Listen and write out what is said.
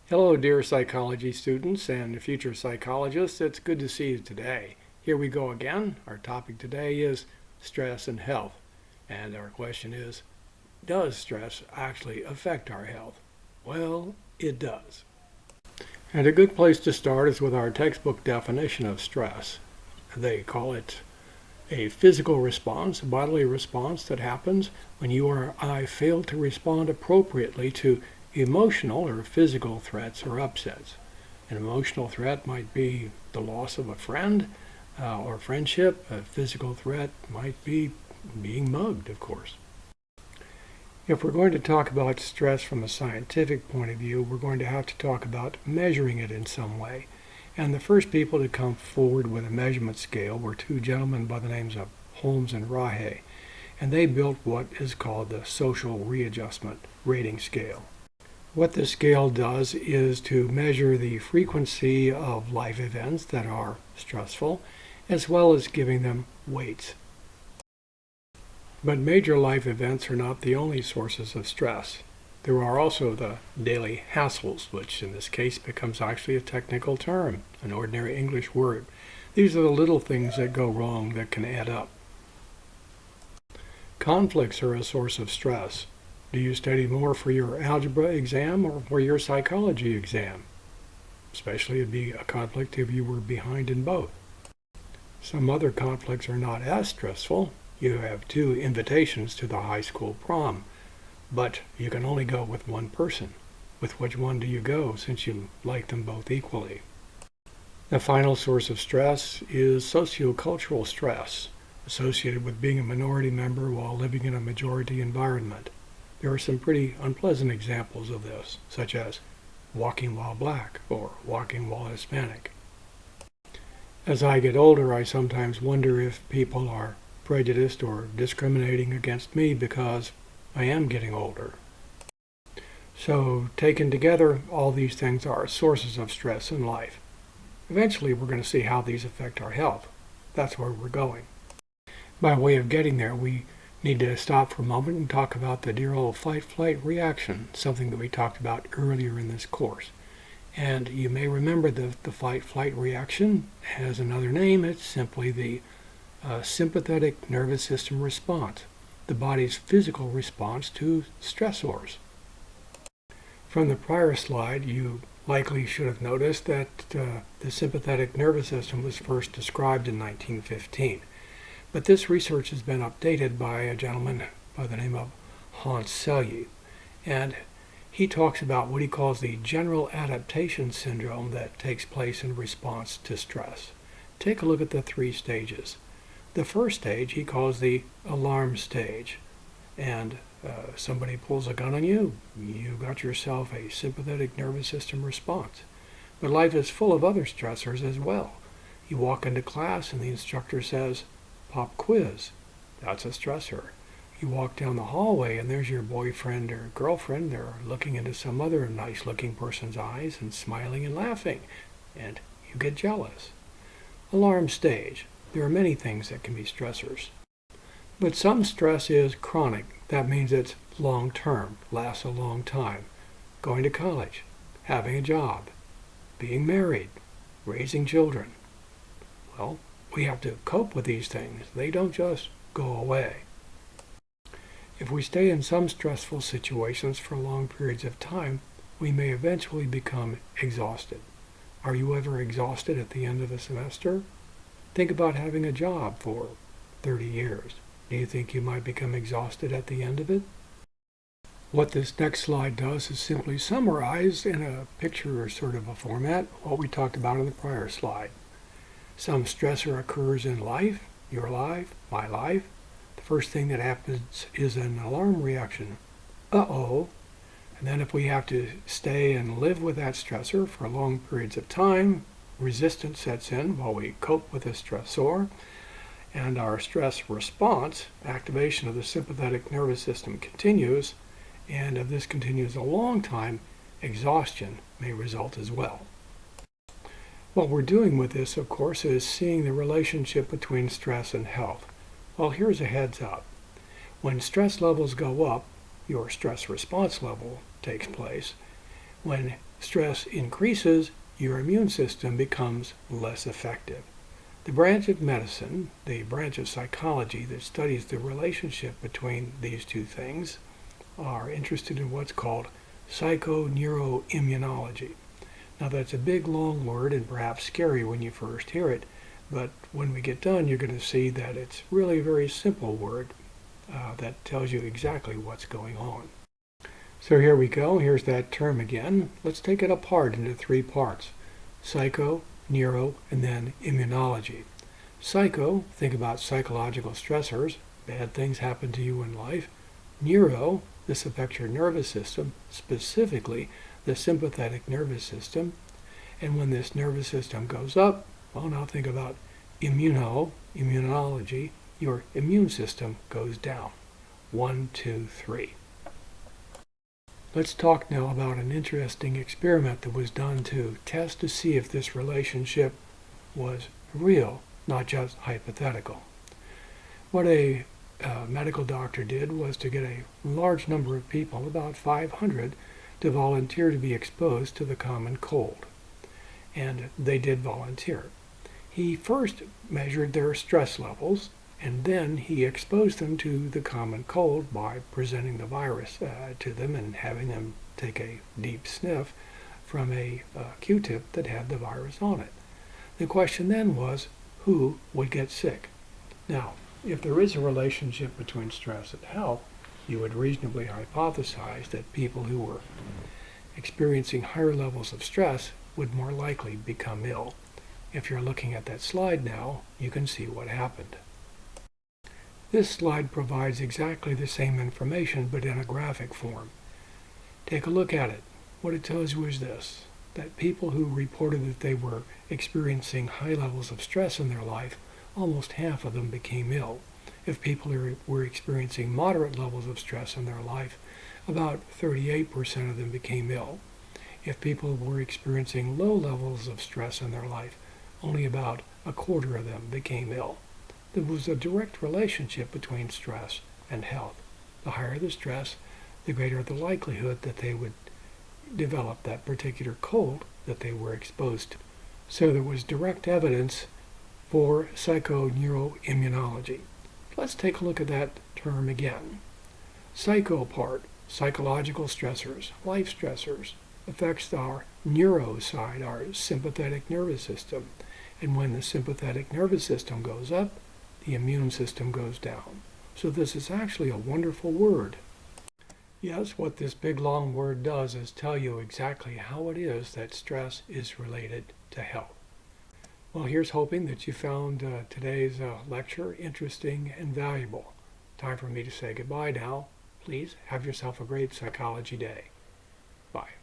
Hello, dear psychology students and future psychologists. It's good to see you today. Here we go again. Our topic today is stress and health. And our question is, does stress actually affect our health? Well, it does. And a good place to start is with our textbook definition of stress. They call it a physical response, a bodily response that happens when you or I fail to respond appropriately to emotional or physical threats or upsets. An emotional threat might be the loss of a friend or friendship. A physical threat might be being mugged, of course. If we're going to talk about stress from a scientific point of view, we're going to have to talk about measuring it in some way. And the first people to come forward with a measurement scale were two gentlemen by the names of Holmes and Rahe. And they built what is called the Social Readjustment Rating Scale. What this scale does is to measure the frequency of life events that are stressful, as well as giving them weights. But major life events are not the only sources of stress. There are also the daily hassles, which in this case becomes actually a technical term, an ordinary English word. These are the little things that go wrong that can add up. Conflicts are a source of stress. Do you study more for your algebra exam or for your psychology exam? Especially it'd be a conflict if you were behind in both. Some other conflicts are not as stressful. You have two invitations to the high school prom, but you can only go with one person. With which one do you go since you like them both equally? The final source of stress is sociocultural stress, associated with being a minority member while living in a majority environment. There are some pretty unpleasant examples of this, such as walking while black or walking while Hispanic. As I get older, I sometimes wonder if people are prejudiced or discriminating against me because I am getting older. So, taken together, all these things are sources of stress in life. Eventually, we're going to see how these affect our health. That's where we're going. By way of getting there, we need to stop for a moment and talk about the dear old fight-flight reaction, something that we talked about earlier in this course. And you may remember that the fight-flight reaction has another name. It's simply the sympathetic nervous system response, the body's physical response to stressors. From the prior slide, you likely should have noticed that the sympathetic nervous system was first described in 1915. But this research has been updated by a gentleman by the name of Hans Selye. And he talks about what he calls the general adaptation syndrome that takes place in response to stress. Take a look at the three stages. The first stage he calls the alarm stage. And somebody pulls a gun on you, you got yourself a sympathetic nervous system response. But life is full of other stressors as well. You walk into class and the instructor says, "Pop quiz." That's a stressor. You walk down the hallway and there's your boyfriend or girlfriend. They're looking into some other nice-looking person's eyes and smiling and laughing, and you get jealous. Alarm stage. There are many things that can be stressors. But some stress is chronic. That means it's long-term, lasts a long time. Going to college, having a job, being married, raising children. Well, we have to cope with these things. They don't just go away. If we stay in some stressful situations for long periods of time, we may eventually become exhausted. Are you ever exhausted at the end of a semester? Think about having a job for 30 years. Do you think you might become exhausted at the end of it? What this next slide does is simply summarize in a picture or sort of a format what we talked about in the prior slide. Some stressor occurs in life, your life, my life. The first thing that happens is an alarm reaction. Uh-oh. And then if we have to stay and live with that stressor for long periods of time, resistance sets in while we cope with the stressor, and our stress response, activation of the sympathetic nervous system continues, and if this continues a long time, exhaustion may result as well. What we're doing with this, of course, is seeing the relationship between stress and health. Well, here's a heads up. When stress levels go up, your stress response level takes place. When stress increases, your immune system becomes less effective. The branch of medicine, the branch of psychology that studies the relationship between these two things, are interested in what's called psychoneuroimmunology. Now that's a big long word and perhaps scary when you first hear it, but when we get done you're going to see that it's really a very simple word that tells you exactly what's going on. So here we go. Here's that term again. Let's take it apart into three parts: psycho, neuro, and then immunology. Psycho, think about psychological stressors. Bad things happen to you in life. Neuro, this affects your nervous system, specifically the sympathetic nervous system. And when this nervous system goes up, well, now think about immunology. Your immune system goes down. 1, 2, 3. Let's talk now about an interesting experiment that was done to test to see if this relationship was real, not just hypothetical. What a medical doctor did was to get a large number of people, about 500, to volunteer to be exposed to the common cold. And they did volunteer. He first measured their stress levels, and then he exposed them to the common cold by presenting the virus to them and having them take a deep sniff from a Q-tip that had the virus on it. The question then was, who would get sick? Now, if there is a relationship between stress and health, you would reasonably hypothesize that people who were experiencing higher levels of stress would more likely become ill. If you're looking at that slide now, you can see what happened. This slide provides exactly the same information but in a graphic form. Take a look at it. What it tells you is this, that people who reported that they were experiencing high levels of stress in their life, almost half of them became ill. If people were experiencing moderate levels of stress in their life, about 38% of them became ill. If people were experiencing low levels of stress in their life, only about a quarter of them became ill. There was a direct relationship between stress and health. The higher the stress, the greater the likelihood that they would develop that particular cold that they were exposed to. So there was direct evidence for psychoneuroimmunology. Let's take a look at that term again. Psycho part, psychological stressors, life stressors, affects our neuro side, our sympathetic nervous system. And when the sympathetic nervous system goes up, the immune system goes down. So this is actually a wonderful word. Yes, what this big long word does is tell you exactly how it is that stress is related to health. Well, here's hoping that you found today's lecture interesting and valuable. Time for me to say goodbye now. Please have yourself a great psychology day. Bye.